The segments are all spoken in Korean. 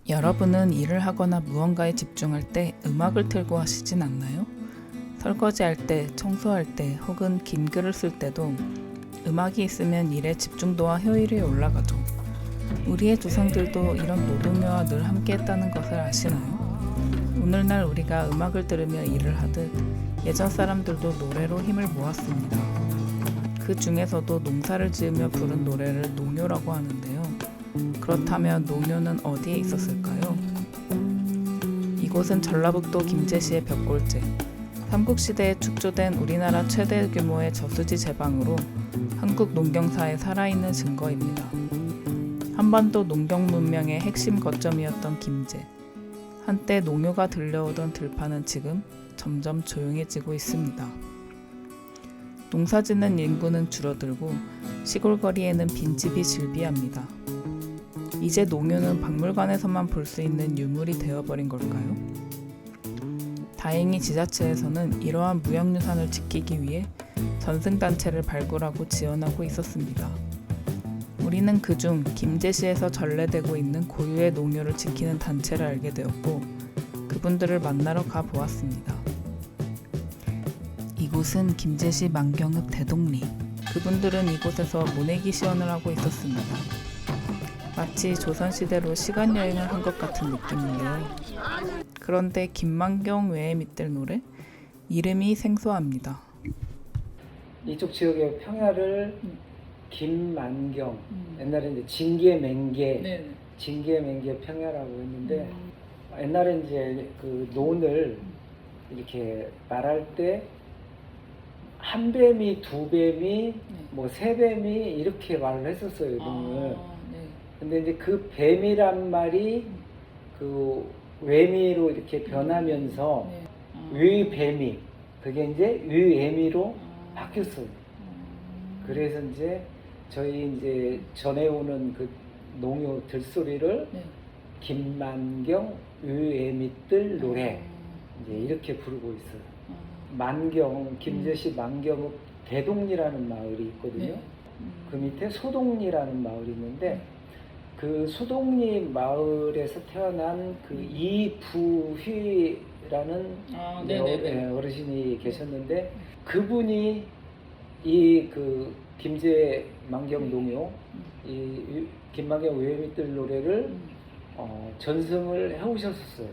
여러분은 일을 하거나 무언가에 집중할 때 음악을 틀고 하시진 않나요? 설거지할 때, 청소할 때, 혹은 긴 글을 쓸 때도 음악이 있으면 일의 집중도와 효율이 올라가죠. 우리의 조상들도 이런 노동요와 늘 함께했다는 것을 아시나요? 오늘날 우리가 음악을 들으며 일을 하듯 예전 사람들도 노래로 힘을 모았습니다. 그 중에서도 농사를 지으며 부른 노래를 농요라고 하는데요. 그렇다면 농요는 어디에 있었을까요? 이곳은 전라북도 김제시의 벽골제, 삼국시대에 축조된 우리나라 최대 규모의 저수지 제방으로 한국 농경사에 살아있는 증거입니다. 한반도 농경 문명의 핵심 거점이었던 김제. 한때 농요가 들려오던 들판은 지금 점점 조용해지고 있습니다. 농사짓는 인구는 줄어들고 시골 거리에는 빈집이 즐비합니다. 이제 농요는 박물관에서만 볼 수 있는 유물이 되어버린 걸까요? 다행히 지자체에서는 이러한 무형유산을 지키기 위해 전승단체를 발굴하고 지원하고 있었습니다. 우리는 그중 김제시에서 전래되고 있는 고유의 농요를 지키는 단체를 알게 되었고 그분들을 만나러 가보았습니다. 이곳은 김제시 만경읍 대동리. 그분들은 이곳에서 모내기 시연을 하고 있었습니다. 마치 조선시대로 시간여행을 한 것 같은 느낌인데요. 그런데 김만경 외에 밑들 노래? 이름이 생소합니다. 이쪽 지역의 평야를 김만경, 옛날에 이제 징계맹계, 징계맹계 평야라고 했는데 옛날에 이제 그 논을 이렇게 말할 때 한 뱀이, 두 뱀이, 뭐 세 뱀이 이렇게 말을 했었어요, 논을. 근데 이제 그 뱀이란 말이 그 외미로 이렇게 변하면서 위뱀이, 그게 이제 위애미로 바뀌었어요. 그래서 이제 저희 이제 전해오는 그 농요 들소리를 김만경 위애미들 노래 이제 이렇게 부르고 있어요. 만경, 김제시 만경읍 대동리라는 마을이 있거든요. 그 밑에 소동리라는 마을이 있는데 그 소동리 마을에서 태어난 그 이부휘라는 어르신이 계셨는데 그분이 이 그 김제 만경 농요 이 김만경 외미들 노래를 전승을 해오셨었어요.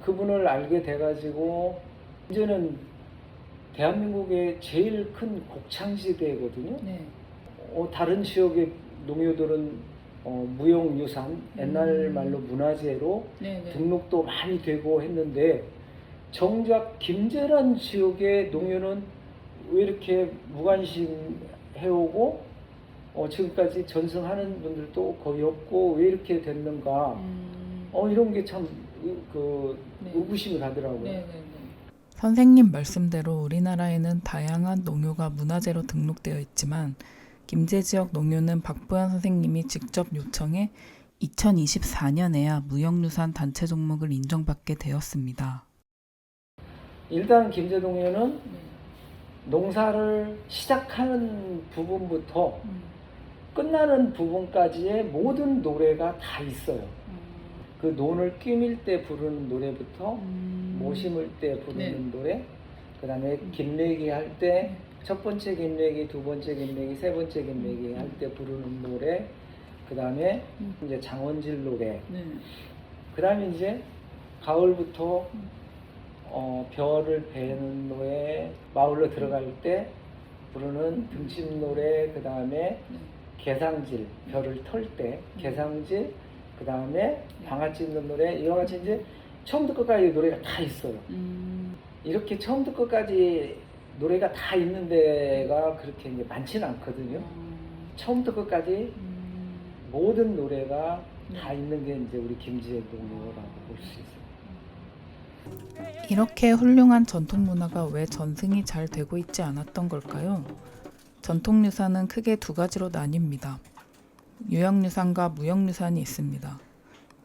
그분을 알게 돼가지고 이제는 대한민국의 제일 큰 곡창지대거든요. 다른 지역의 농요들은 무형유산, 옛날 말로 문화재로 등록도 많이 되고 했는데 정작 김제란 지역의 농요는 왜 이렇게 무관심 해오고 지금까지 전승하는 분들도 거의 없고 왜 이렇게 됐는가 이런 게 참 의구심이 가더라고요. 선생님 말씀대로 우리나라에는 다양한 농요가 문화재로 등록되어 있지만 김제 지역 농요는 박보현 선생님이 직접 요청해 2024년에야 무형유산 단체 종목을 인정받게 되었습니다. 일단 김제 농요는 농사를 시작하는 부분부터 끝나는 부분까지의 모든 노래가 다 있어요. 그 논을 끼밀 때 부르는 노래부터 모 심을 때 부르는 노래, 그 다음에 김내기 할 때 첫 번째 김내기, 두 번째 김내기, 세 번째 김내기 할 때 부르는 노래, 그 다음에 이제 장원질 노래, 그 다음에 이제 가을부터 별을 베는 노래, 마을로 들어갈 때 부르는 등심 노래, 그 다음에 개상질, 별을 털 때 개상질, 그 다음에 방아 찢는 노래, 이와 같이 이제 처음부터 끝까지 노래가 다 있어요. 이렇게 처음부터 끝까지 노래가 다 있는 데가 그렇게 이제 많지는 않거든요. 처음부터 끝까지 모든 노래가 다 있는 게 이제 우리 김제 농요라고 볼 수 있어요. 이렇게 훌륭한 전통 문화가 왜 전승이 잘 되고 있지 않았던 걸까요? 전통유산은 크게 두 가지로 나뉩니다. 유형유산과 무형유산이 있습니다.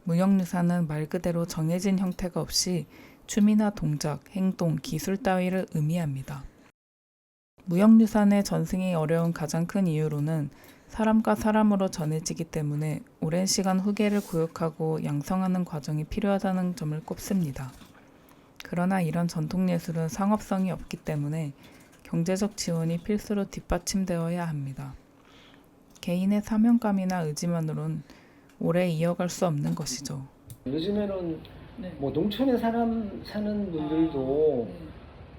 무형유산은 말 그대로 정해진 형태가 없이 춤이나 동작, 행동, 기술 따위를 의미합니다. 무형유산의 전승이 어려운 가장 큰 이유로는 사람과 사람으로 전해지기 때문에 오랜 시간 후계를 교육하고 양성하는 과정이 필요하다는 점을 꼽습니다. 그러나 이런 전통예술은 상업성이 없기 때문에 경제적 지원이 필수로 뒷받침되어야 합니다. 개인의 사명감이나 의지만으론 오래 이어갈 수 없는 것이죠. 요즘에는 네. 뭐 농촌에 사는 분들도 네.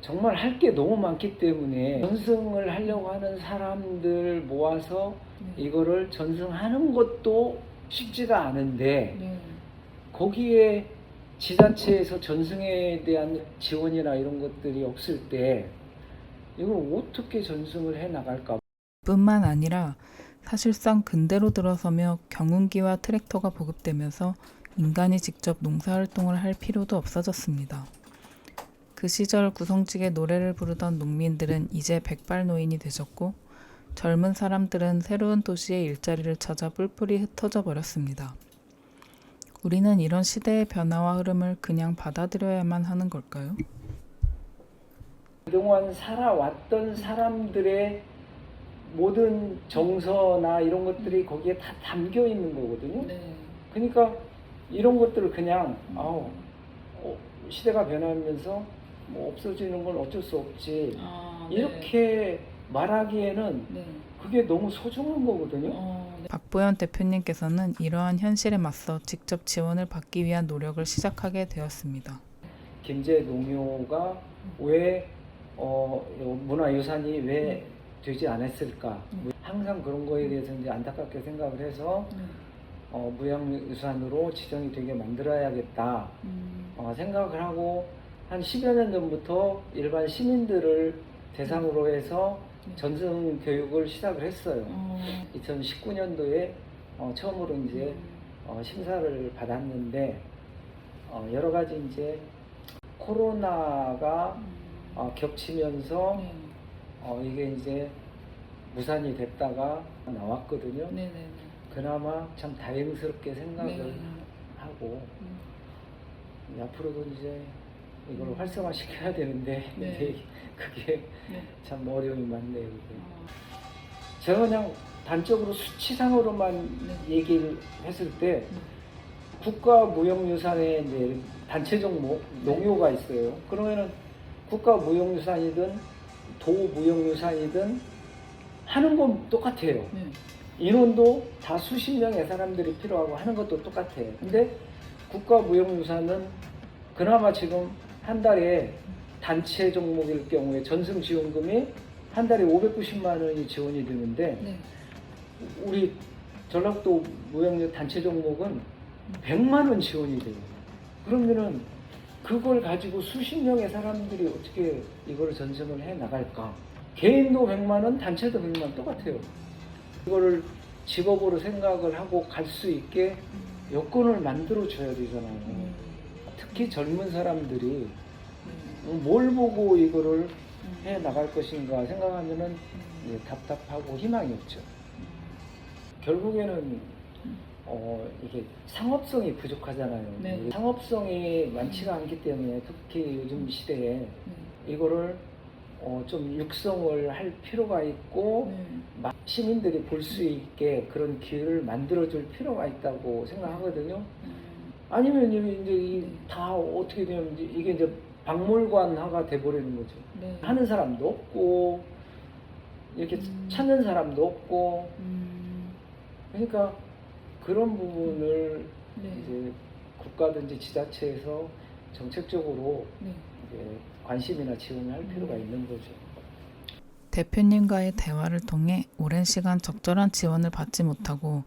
정말 할 게 너무 많기 때문에 전승을 하려고 하는 사람들 모아서 이거를 전승하는 것도 쉽지가 않은데 네. 거기에 지자체에서 전승에 대한 지원이나 이런 것들이 없을 때 이걸 어떻게 전승을 해 나갈까? 뿐만 아니라 사실상 근대로 들어서며 경운기와 트랙터가 보급되면서 인간이 직접 농사활동을 할 필요도 없어졌습니다. 그 시절 구성직의 노래를 부르던 농민들은 이제 백발노인이 되셨고 젊은 사람들은 새로운 도시의 일자리를 찾아 뿔뿔이 흩어져 버렸습니다. 우리는 이런 시대의 변화와 흐름을 그냥 받아들여야만 하는 걸까요? 그동안 살아왔던 사람들의 모든 정서나 이런 것들이 거기에 다 담겨 있는 거거든요. 그러니까 이런 것들을 그냥 시대가 변하면서 뭐 없어지는 건 어쩔 수 없지 이렇게 말하기에는 그게 너무 소중한 거거든요. 박보현 대표님께서는 이러한 현실에 맞서 직접 지원을 받기 위한 노력을 시작하게 되었습니다. 김제 농요가 왜 문화유산이 왜 되지 않았을까? 항상 그런 거에 대해서 이제 안타깝게 생각을 해서 무형유산으로 지정이 되게 만들어야겠다 생각을 하고 한 10여 년 전부터 일반 시민들을 대상으로 해서 전승 교육을 시작을 했어요. 2019년도에 처음으로 이제 심사를 받았는데 여러 가지 이제 코로나가 겹치면서 이게 이제 무산이 됐다가 나왔거든요. 그나마 참 다행스럽게 생각을 하고 앞으로도 이제 이걸 활성화시켜야 되는데 그게 참 어려움이 많네요. 제가 그냥 단적으로 수치상으로만 얘기를 했을 때 국가무형유산에 이제 단체 종목 농요가 있어요. 그러면은 국가무형유산이든 도무형유산이든 하는 건 똑같아요. 인원도 다 수십 명의 사람들이 필요하고 하는 것도 똑같아요. 근데 국가무형유산은 그나마 지금 한 달에 단체 종목일 경우에 전승 지원금이 한 달에 590만 원이 지원이 되는데 우리 전라도 무형유 단체 종목은 100만 원 지원이 돼요. 그러면은 그걸 가지고 수십 명의 사람들이 어떻게 이걸 전승을 해 나갈까? 개인도 100만 원, 단체도 100만 원 똑같아요. 이거를 직업으로 생각을 하고 갈 수 있게 여건을 만들어 줘야 되잖아요. 특히 젊은 사람들이 뭘 보고 이거를 해 나갈 것인가 생각하면은 답답하고 희망이 없죠. 결국에는 이게 상업성이 부족하잖아요. 상업성이 많지가 않기 때문에 특히 요즘 시대에 이거를 좀 육성을 할 필요가 있고 시민들이 볼 수 있게 그런 기회를 만들어줄 필요가 있다고 생각하거든요. 아니면 이제 다 어떻게 되면 이게 이제 박물관화가 돼버리는 거죠. 하는 사람도 없고 이렇게 찾는 사람도 없고 그러니까 그런 부분을 이제 국가든지 지자체에서 정책적으로 이제 관심이나 지원을 할 필요가 있는 거죠. 대표님과의 대화를 통해 오랜 시간 적절한 지원을 받지 못하고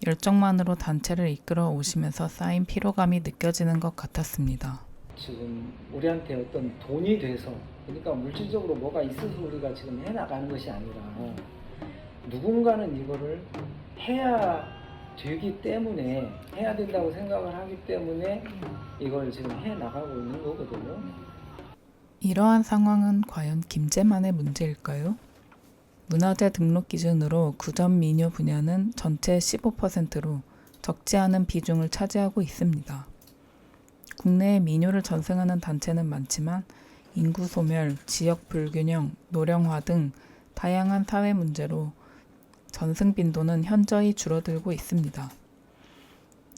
열정만으로 단체를 이끌어 오시면서 쌓인 피로감이 느껴지는 것 같았습니다. 지금 우리한테 어떤 돈이 돼서 그러니까 물질적으로 뭐가 있어서 우리가 지금 해나가는 것이 아니라 누군가는 이거를 해야 되기 때문에 해야 된다고 생각을 하기 때문에 이걸 지금 해나가고 있는 거거든요. 이러한 상황은 과연 김제만의 문제일까요? 문화재 등록 기준으로 구전 민요 분야는 전체의 15%로 적지 않은 비중을 차지하고 있습니다. 국내에 민요를 전승하는 단체는 많지만 인구 소멸, 지역 불균형, 노령화 등 다양한 사회 문제로 전승 빈도는 현저히 줄어들고 있습니다.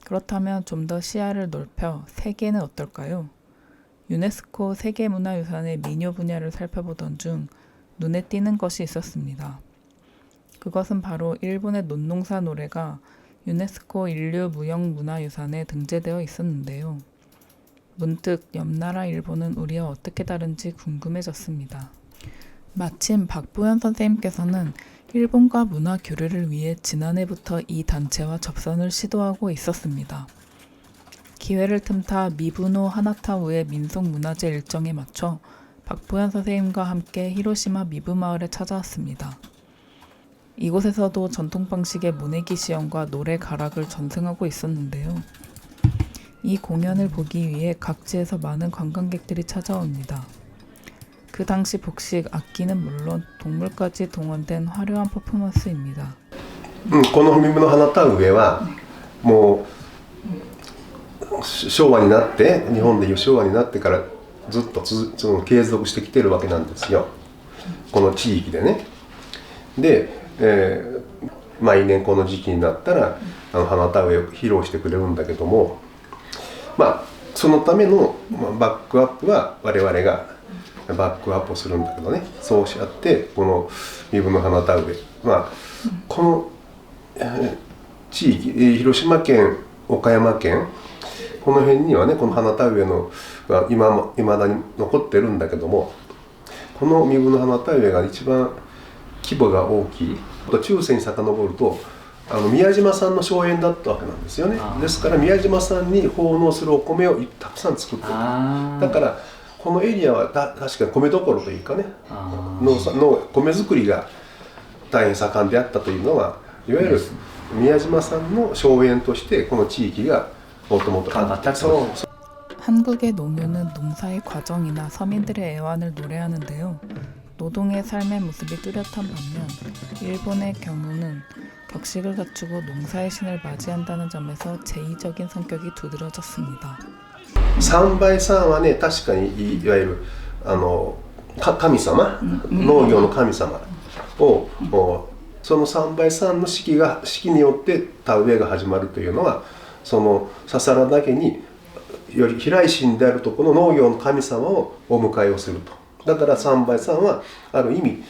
그렇다면 좀 더 시야를 넓혀 세계는 어떨까요? 유네스코 세계문화유산의 민요 분야를 살펴보던 중 눈에 띄는 것이 있었습니다. 그것은 바로 일본의 논농사 노래가 유네스코 인류무형문화유산에 등재되어 있었는데요. 문득 옆나라 일본은 우리와 어떻게 다른지 궁금해졌습니다. 마침 박보현 선생님께서는 일본과 문화 교류를 위해 지난해부터 이 단체와 접선을 시도하고 있었습니다. 기회를 틈타 미부노 하나타우의 민속문화제 일정에 맞춰 박보현 선생님과 함께 히로시마 미부마을에 찾아왔습니다. 이곳에서도 전통 방식의 모내기 시연과 노래 가락을 전승하고 있었는데요. 이 공연을 보기 위해 각지에서 많은 관광객들이 찾아옵니다. 그 당시 복식, 악기는 물론 동물까지 동원된 화려한 퍼포먼스입니다. この耳の花田植えはもう昭和になって日本でいう昭和になってからずっと継続してきてるわけなんですよ、この地域でね。で、毎年この時期になったら花田植えを披露してくれるんだけども、そのためのバックアップは我々がバックアップをするんだけどね。そうしあってこの身分の花田植え、この地域、広島県、岡山県、この辺にはねこの花田植えのがいまだに残ってるんだけども、この身分の花田植えが一番規模が大きい。中世に遡ると宮島さんの荘園だったわけなんですよね。ですから宮島さんに奉納するお米をたくさん作ってる。だからこのエリアは確かに米どころというかね、米作りが大変盛んであったというのは、いわゆる宮島さんの荘園としてこの地域がもともとあった。 한국의 농유는 농사의 과정이나 서민들의 애환을 노래하는데요. 노동의 삶의 모습이 뚜렷한 반면 일본의 경우는 격식을 갖추고 농사의 신을 맞이한다는 점에서 제의적인 성격이 두드러졌습니다. 三倍さんはね、確かにいわゆる神様、農業の神様をその三倍さんの式によって田植えが始まるというのは、その笹原岳により飛来神であるとこの農業の神様をお迎えをすると。だから三倍さんはある意味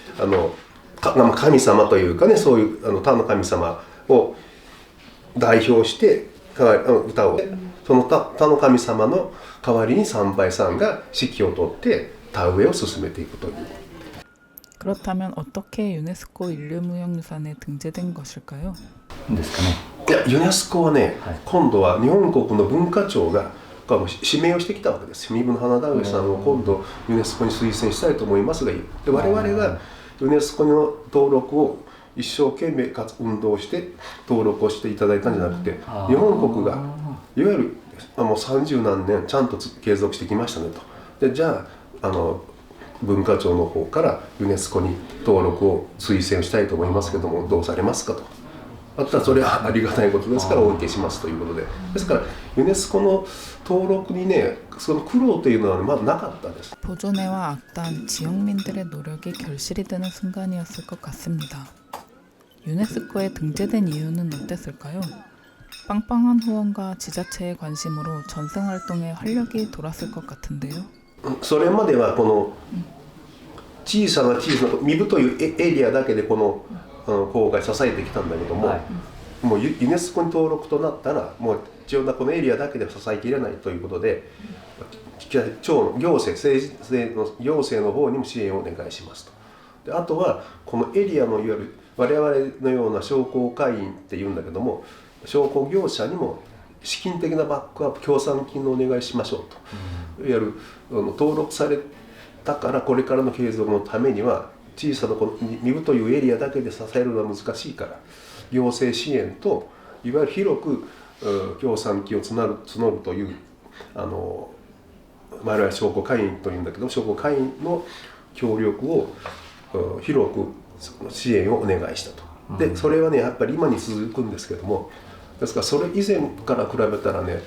神様というかね、そういう他の神様を代表して歌を、その他の神様の代わりに三倍さんが指揮を執って田植えを進めていくという。 그렇다면 어떻게 유네스코 인류무형유산에 등재된 것일까요? ですかね。いやユネスコはね、はい今度は日本国の文化庁が指名をしてきたわけですよ。身分の花田植さんを今度ユネスコに推薦したいと思いますがいい。で我々がユネスコの登録を一生懸命かつ運動して登録をしていただいたんじゃなくて、日本国がいわゆるもう30何年ちゃんと継続してきましたねと。でじゃあ文化庁の方からユネスコに登録を推薦したいと思いますけども、どうされますかと。あったらそれはありがたいことですからお受けしますということで、ですからユネスコの登録にね、その苦労というのはまだなかったです。 보존회와 악단, 지역민들의 노력이 결실이 되는 순간이었을 것 같습니다. 유네스코에 등재된 이유는 어땠을까요? 빵빵한 후원과 지자체의 관심으로 전승활동에 활력이 돌았을 것 같은데요. それまではこの小さな身分というエリアだけでこの郊外支えてきたんだけども、もうユネスコに登録となったらもう一応このエリアだけで支えきれないということで、町の行政の方にも支援をお願いしますと。であとはこのエリアのいわゆる我々のような商工会員っていうんだけども、商工業者にも資金的なバックアップ、協賛金をお願いしましょうと。いわゆる登録されたからこれからの継続のためには小さなこの身分というエリアだけで支えるのは難しいから、行政支援といわゆる広く協賛金を募るという我々は商工会員というんだけど、商工会員の協力を広く支援をお願いしたと。でそれはねやっぱり今に続くんですけども、ですからそれ以前から比べたらね、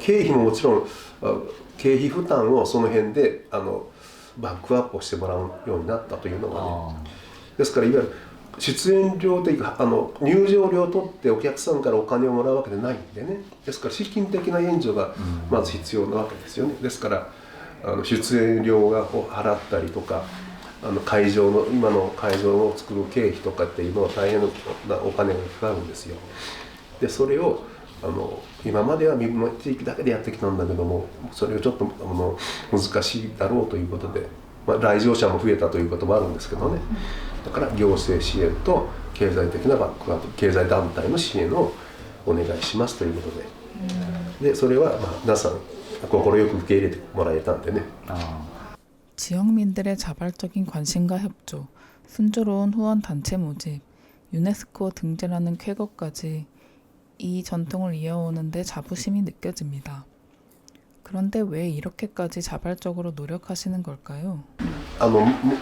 経費ももちろん経費負担をその辺でバックアップをしてもらうようになったというのがね、ですからいわゆる出演料で入場料を取ってお客さんからお金をもらうわけでないんでね。ですから資金的な援助がまず必要なわけですよね。ですから出演料を払ったりとか、今の会場を作る経費とかっていうのは大変なお金がかかるんですよ。でそれを今までは身分の地域だけでやってきたんだけども、それをちょっと難しいだろうということで、来場者も増えたということもあるんですけどね。だから行政支援と経済的なバックアップ、経済団体の支援をお願いしますということで、それは皆さん快く受け入れてもらえたんでね。 지역민들의 자발적인 관심과 협조, 순조로운 후원 단체 모집, 유네스코 등재라는 쾌거까지 이 전통을 이어오는 데 자부심이 느껴집니다. 그런데 왜 이렇게까지 자발적으로 노력하시는 걸까요?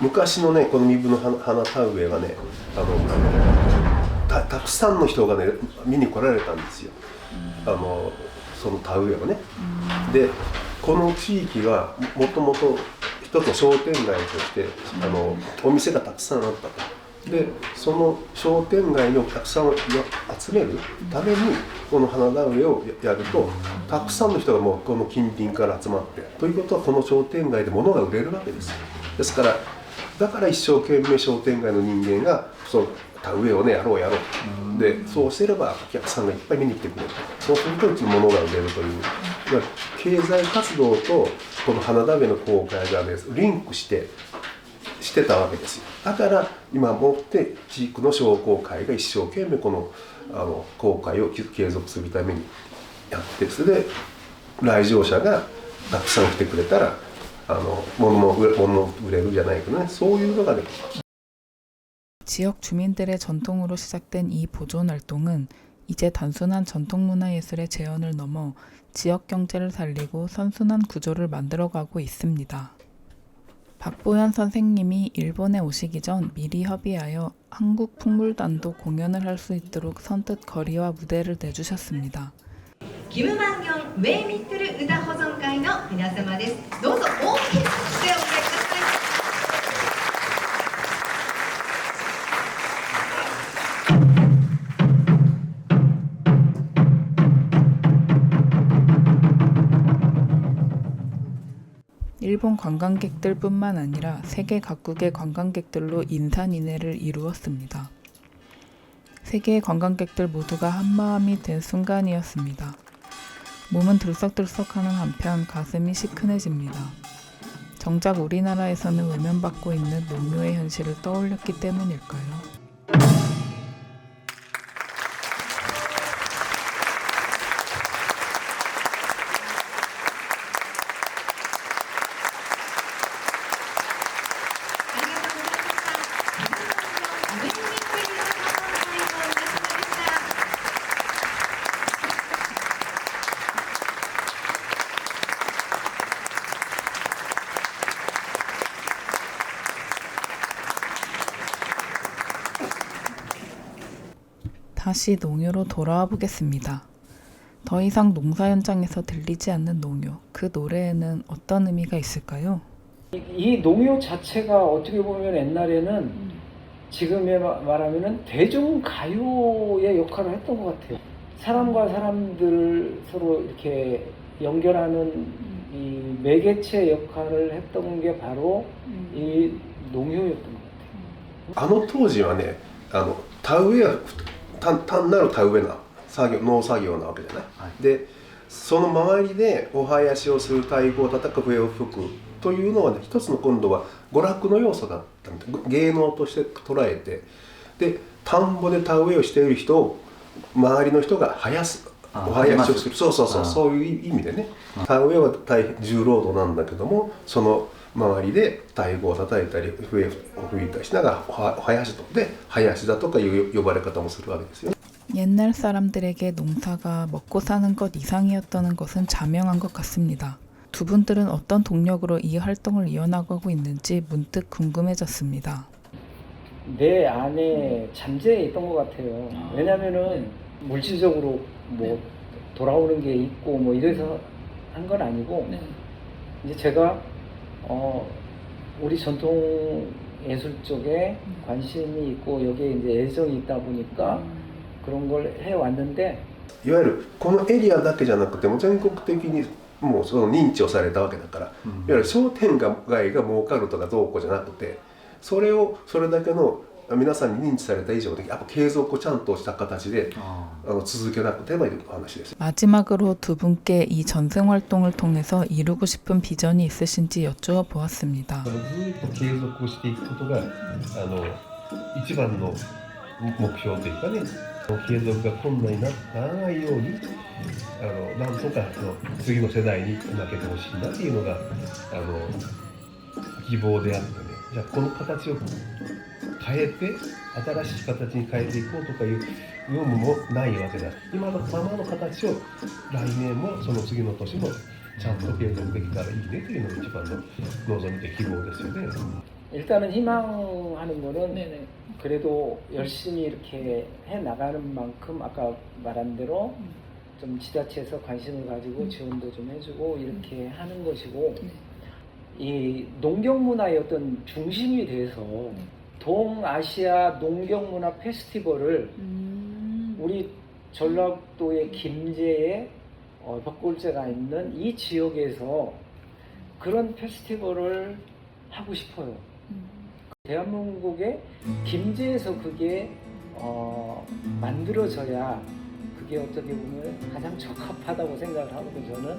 昔のねこの身分の花田植えがねたくさんの人がね見に来られたんですよ。その田植えをね。でこの地域はもともと一つの商店街としてお店がたくさんあったと。でその商店街にお客さんを集めるためにこの花田植えをやるとたくさんの人がもうこの近隣から集まってということはこの商店街で物が売れるわけですよ。ですからだから一生懸命商店街の人間がその田植えをねやろうでそうすればお客さんがいっぱい見に来てくれる。そうするとうちの物が売れるという経済活動とこの花田植えの公開がねリンクしてたわけですよ。だから今もって地域の商工会が一生懸命この公開を継続するためにやって、それで来場者がたくさん来てくれたら物も売れるじゃないけどね、そういうのがね。 지역 주민들의 전통으로 시작된 이 보존 활동은 이제 단순한 전통문화예술의 재현을 넘어 지역 경제를 살리고 선순환 구조를 만들어가고 있습니다. 박보현 선생님이 일본에 오시기 전 미리 협의하여 한국 풍물단도 공연을 할 수 있도록 선뜻 거리와 무대를 내주셨습니다. 김만경 웨이미트르 우다 보존会の皆様です。どうぞ大きな拍手でお迎えください。 일본 관광객들뿐만 아니라 세계 각국의 관광객들로 인산인해를 이루었습니다. 세계의 관광객들 모두가 한마음이 된 순간이었습니다. 몸은 들썩들썩하는 한편 가슴이 시큰해집니다. 정작 우리나라에서는 외면받고 있는 농묘의 현실을 떠올렸기 때문일까요? 다시 농요로 돌아와 보겠습니다. 더 이상 농사 현장에서 들리지 않는 농요, 그 노래에는 어떤 의미가 있을까요? 이 농요 자체가 어떻게 보면 옛날에는 지금에 말하면은 대중가요의 역할을 했던 것 같아요. 사람과 사람들을 서로 이렇게 연결하는 이 매개체 역할을 했던 게 바로 이 농요였던 것 같아요. 当時はね田植えは単なる田植えな農作業なわけじゃない、でその周りでお囃子をする、太鼓を叩く、笛を吹くというのは、ね、一つの今度は娯楽の要素だったみたい、芸能として捉えて、で田んぼで田植えをしている人を周りの人がお囃子をする、そういう意味でね、田植えは大変重労働なんだけども、その周りで太鼓を叩いたり笛を吹いたりしながら囃子とで囃子だとかいう呼ばれ方もするわけですよ。 옛날 사람들에게 농사가 먹고 사는 것 이상이었다는 것은 자명한 것 같습니다. 두 분들은 어떤 동력으로 이 활동을 이어나가고 있는지 문득 궁금해졌습니다. 내 안에 잠재해 있던 것 같아요. 왜냐면은 물질적으로 뭐 돌아오는 게 있고 뭐 이래서 한 건 아니고 이제 제가 우리 전통의 예술 쪽에 관심이 있고 여기에 이제 애정이 있다 보니까 그런 걸 해왔는데 いわゆるこのエリアだけじゃなくても全国的にもうその認知をされたわけだから、いわゆる商店街が儲かるとかどうこうじゃなくて、それだけの皆さんに認知された以上でやっぱ継続をちゃんとした形で続けなくてはいけない話です。 마지막으로 두 분께 이 전생 활동을 통해서 이루고 싶은 비전이 있으신지 여쭈어 보았습니다. ずっと継続していくことが一番の目標というかね、継続が困難にならないようになんとか次の世代につなげてほしいなっていうのが希望であってね、じゃあこの形を変えて新しい形に変えていこうとかいう業務もないわけだ。今のままの形を来年もその次の年もちゃんと継続できたらいいねというのが一番の望みで希望ですよね。 일단은 희망하는 거는 그래도 열심히 이렇게 해 나가는 만큼 아까 말한 대로 좀 지자체에서 관심을 가지고 지원도 좀 해주고 이렇게 하는 것이고 이 농경문화의 어떤 중심이 돼서 동아시아 농경문화 페스티벌을 우리 전라도의 김제에 벽골제가 있는 이 지역에서 그런 페스티벌을 하고 싶어요. 대한민국의 김제에서 그게 만들어져야 그게 어떻게 보면 가장 적합하다고 생각을 하거든요. 저는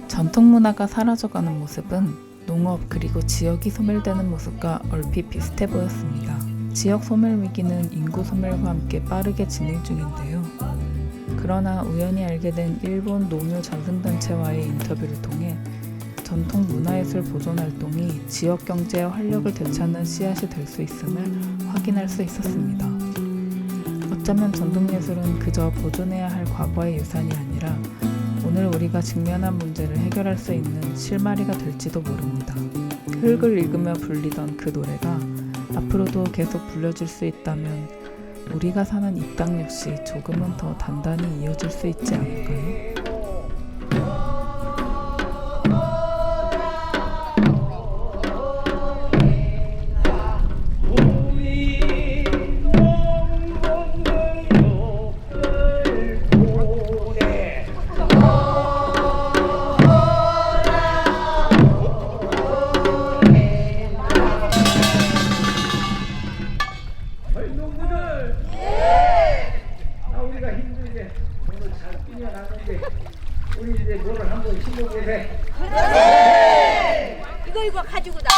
전통 문화가 사라져가는 모습은 농업 그리고 지역이 소멸되는 모습과 얼핏 비슷해 보였습니다. 지역 소멸 위기는 인구 소멸과 함께 빠르게 진행 중인데요. 그러나 우연히 알게 된 일본 농유 전승단체와의 인터뷰를 통해 전통 문화예술 보존 활동이 지역 경제의 활력을 되찾는 씨앗이 될 수 있음을 확인할 수 있었습니다. 어쩌면 전통예술은 그저 보존해야 할 과거의 유산이 아니라 오늘 우리가 직면한 문제를 해결할 수 있는 실마리가 될지도 모릅니다. 흙을 읽으며 불리던 그 노래가 앞으로도 계속 불려질 수 있다면 우리가 사는 이 땅 역시 조금은 더 단단히 이어질 수 있지 않을까요? 우리가 힘들게 오늘 잘 뛰어나는데 우리 이제 뭐를 한번 힘내보세. 그래! 이거 가지고 나.